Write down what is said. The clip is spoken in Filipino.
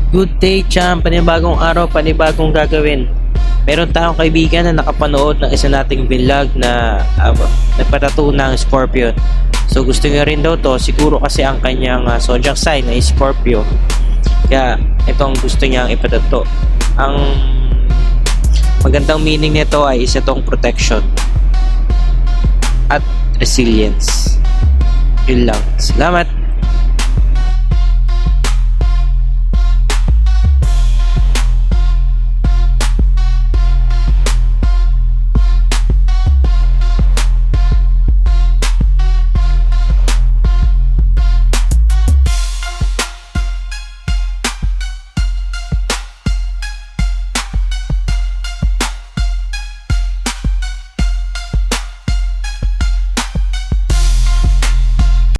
Good day, champ. Panibagong araw, panibagong gagawin. Meron tayong kaibigan na nakapanood ng isa nating vlog na nagpatato ng Scorpio. So gusto niya rin daw to, siguro kasi ang kanyang zodiac sign ay Scorpio. Kaya ito ang gusto niyang ipatato. Ang magandang meaning nito ay isa tong protection at resilience. Yun lang. Salamat!